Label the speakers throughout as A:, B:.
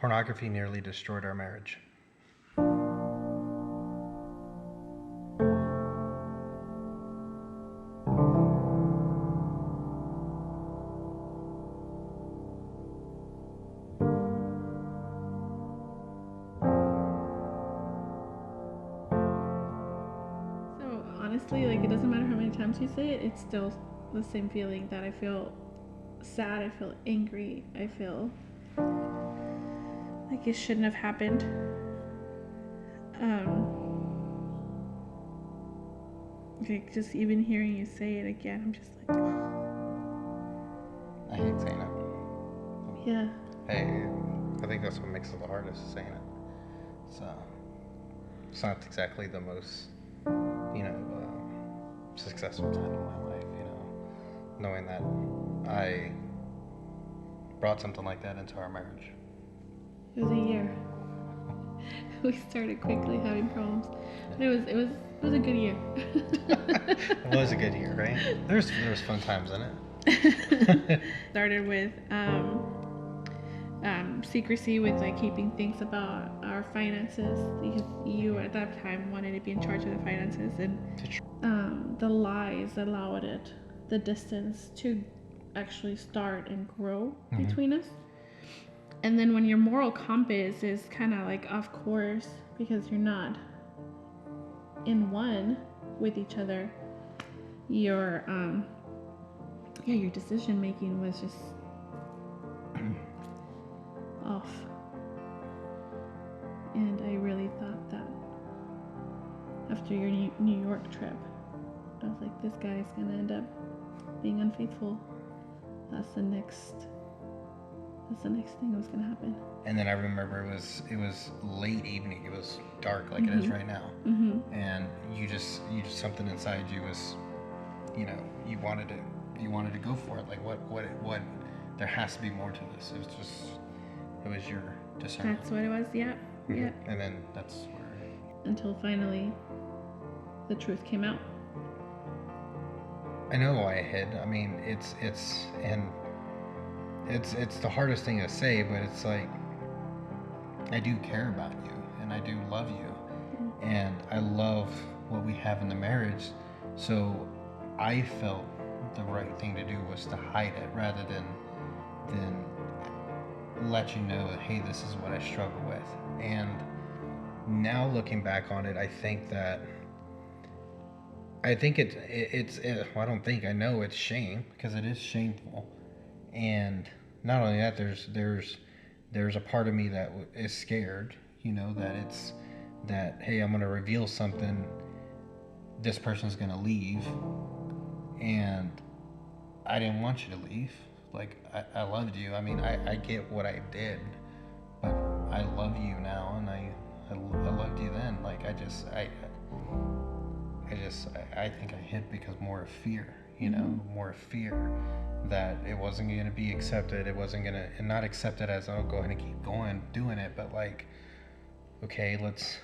A: Pornography nearly destroyed our marriage.
B: So honestly, like, it doesn't matter how many times you say it, it's still the same feeling that I feel sad, I feel angry, I feel like it shouldn't have happened. Like, just even hearing you say it again, I'm just like,
A: I hate saying it.
B: yeah.
A: Hey, I think that's what makes it the hardest, saying it. So, it's not exactly the most, successful time in my life, knowing that I brought something like that into our marriage.
B: It was a year. We started quickly having problems. But it was a good year.
A: It was a good year, right? There was fun times in it.
B: Started with secrecy, with like keeping things about our finances, because you at that time wanted to be in charge of the finances, and the lies allowed it, the distance to actually start and grow between us. And then when your moral compass is kind of like off course because you're not in one with each other, your decision making was just off. And I really thought that after your New York trip, I was like, this guy's gonna end up being unfaithful. That's the next thing that was gonna happen.
A: And then I remember it was late evening. It was dark like it is right now. And you just something inside you was, you wanted to go for it. Like what there has to be more to this. It was your discernment.
B: That's what it was. Yeah. Yeah.
A: And then that's where,
B: until finally the truth came out.
A: I know why I hid. I mean, it's the hardest thing to say, but it's like, I do care about you and I do love you, and I love what we have in the marriage. So I felt the right thing to do was to hide it rather than let you know that, hey, this is what I struggle with. And now looking back on it, I think I don't think, I know it's shame, because it is shameful. And not only that, there's a part of me that is scared, that hey, I'm going to reveal something, this person's going to leave, and I didn't want you to leave. Like, I loved you. I mean, I get what I did, but I love you now, and I loved you then. Like, I think I hid because more of fear, more of fear that it wasn't going to be accepted. It wasn't going to, and not accepted as, oh, go ahead and keep going, doing it, but like, okay, let's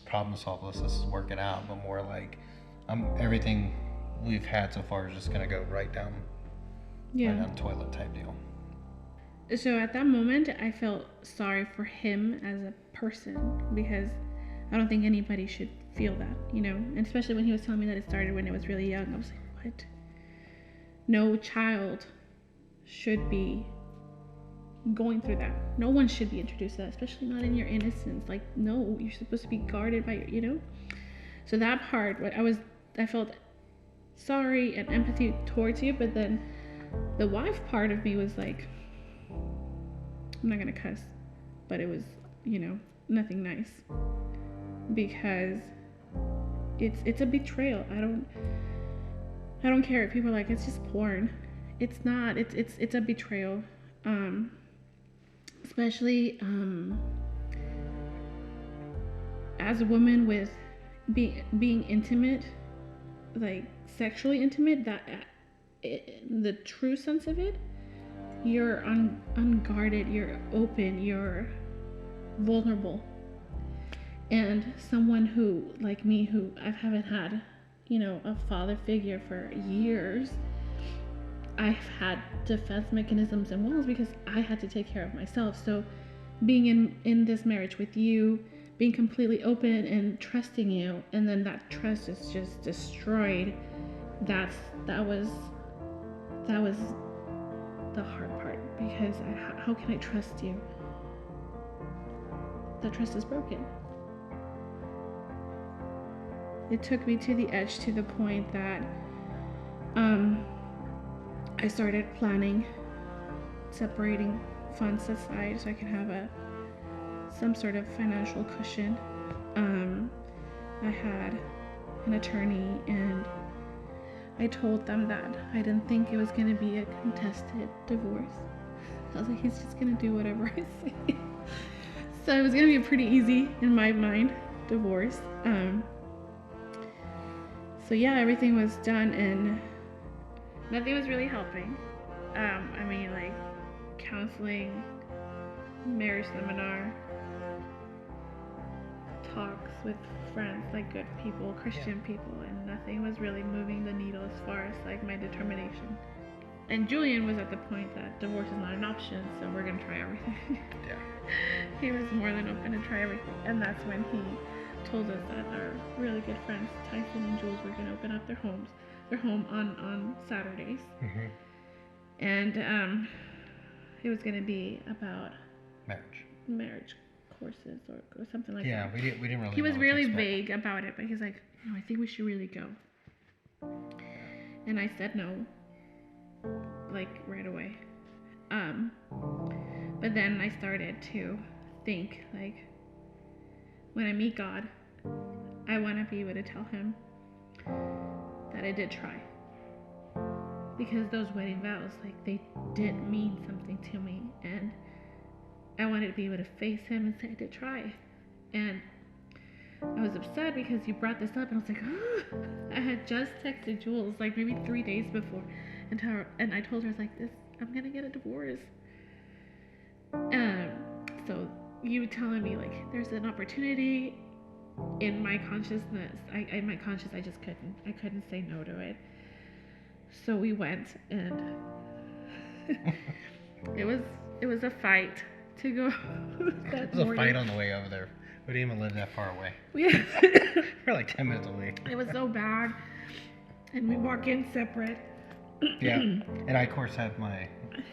A: problem solve this. Let's work it out. But more like, everything we've had so far is just going to go right down the toilet type deal.
B: So at that moment, I felt sorry for him as a person, because I don't think anybody should feel that, and especially when he was telling me that it started when it was really young. I was like, what? No child should be going through that. No one should be introduced to that, especially not in your innocence. Like, no, you're supposed to be guarded by your, So that part, I felt sorry and empathy towards you, but then the wife part of me was like, I'm not gonna cuss, but it was, nothing nice, because it's a betrayal. I don't care if people are like, it's just porn. It's not. It's a betrayal, especially as a woman, with being intimate, like sexually intimate. The true sense of it, you're unguarded, you're open, you're vulnerable. And someone who, like me, who I haven't had, a father figure for years, I've had defense mechanisms and walls because I had to take care of myself. So being in this marriage with you, being completely open and trusting you, and then that trust is just destroyed. That was the hard part, because how can I trust you? That trust is broken. It took me to the edge, to the point that I started planning, separating funds aside so I can have some sort of financial cushion. I had an attorney, and I told them that I didn't think it was going to be a contested divorce. I was like, he's just going to do whatever I say. So it was going to be a pretty easy, in my mind, divorce. So yeah, everything was done, and nothing was really helping. I mean, like counseling, marriage seminar, talks with friends, like good people, Christian people, and nothing was really moving the needle as far as like my determination. And Julian was at the point that divorce is not an option, so we're gonna try everything.
A: Yeah.
B: He was more than open to try everything, and that's when he told us that our really good friends Tyson and Jules were gonna open up their home on Saturdays.
A: Mm-hmm.
B: And it was gonna be about
A: Marriage
B: courses or something like
A: that.
B: Yeah,
A: we didn't really.
B: He was really vague about it, but he's like, no, I think we should really go. And I said no, like right away. But then I started to think, like, when I meet God, I want to be able to tell him that I did try. Because those wedding vows, like, they did mean something to me, and I wanted to be able to face him and say I did try. And I was upset because you brought this up, and I was like, oh. I had just texted Jules like maybe 3 days before, and I told her, I was like, I'm gonna get a divorce. So you telling me like there's an opportunity in my consciousness, in my conscience, I just couldn't say no to it. So we went, and it was a fight to go.
A: It was a fight on the way over there. We didn't even live that far away.
B: Yeah.
A: We're like 10 minutes away.
B: It was so bad, and we walk in separate.
A: Yeah, and I of course have my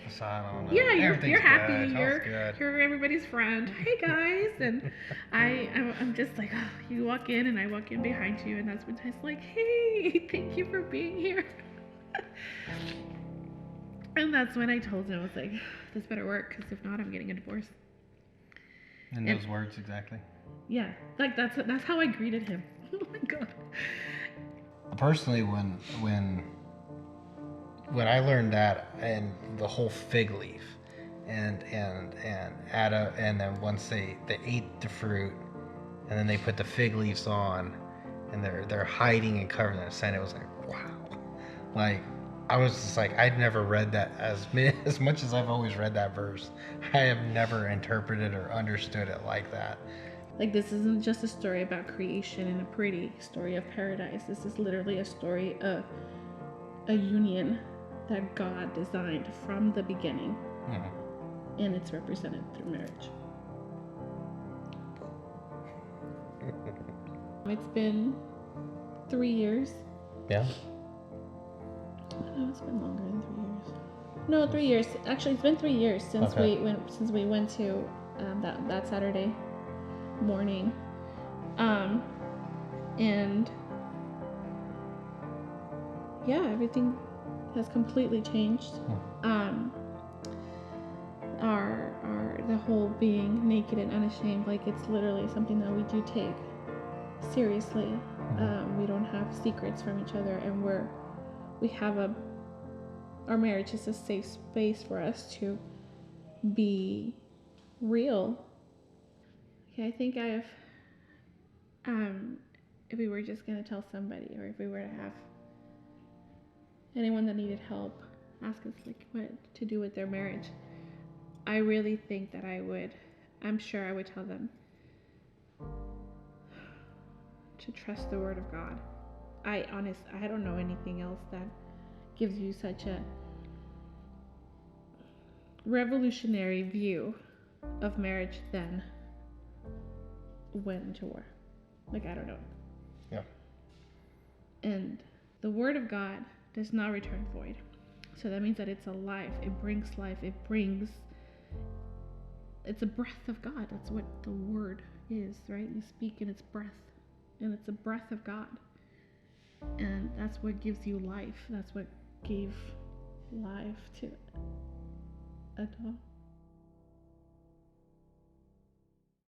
A: facade on.
B: Yeah, you're happy.
A: Good.
B: You're everybody's friend. Hey guys, and I'm just like, oh, you walk in, and I walk in behind you, and that's when Ty's like, hey, thank you for being here. And that's when I told him, I was like, this better work, because if not, I'm getting a divorce.
A: In those words, exactly.
B: Yeah, like that's how I greeted him. Oh my God.
A: Personally, when I learned that, and the whole fig leaf, and Adam, and then once they ate the fruit, and then they put the fig leaves on, and they're hiding and covering the scent, it was like, wow. Like, I was just like, I'd never read that as much as I've always read that verse. I have never interpreted or understood it like that.
B: Like, this isn't just a story about creation and a pretty story of paradise. This is literally a story of a union that God designed from the beginning. Mm-hmm. And it's represented through marriage. It's been 3 years.
A: Yeah.
B: No, it's been longer than 3 years. No, 3 years. Actually, it's been 3 years since we went to that Saturday morning, and yeah, everything has completely changed. The whole being naked and unashamed, like, it's literally something that we do take seriously. We don't have secrets from each other, and our marriage is a safe space for us to be real. Okay, I think if we were just gonna tell somebody, or if we were to have anyone that needed help ask us like what to do with their marriage, I really think that I'm sure I would tell them to trust the word of God. I don't know anything else that gives you such a revolutionary view of marriage then went into war. Like, I don't know.
A: Yeah.
B: And the word of God does not return void. So that means that it's alive. It brings life. It's a breath of God. That's what the word is, right? You speak and it's breath. And it's a breath of God. And that's what gives you life. That's what gave life to Adolf.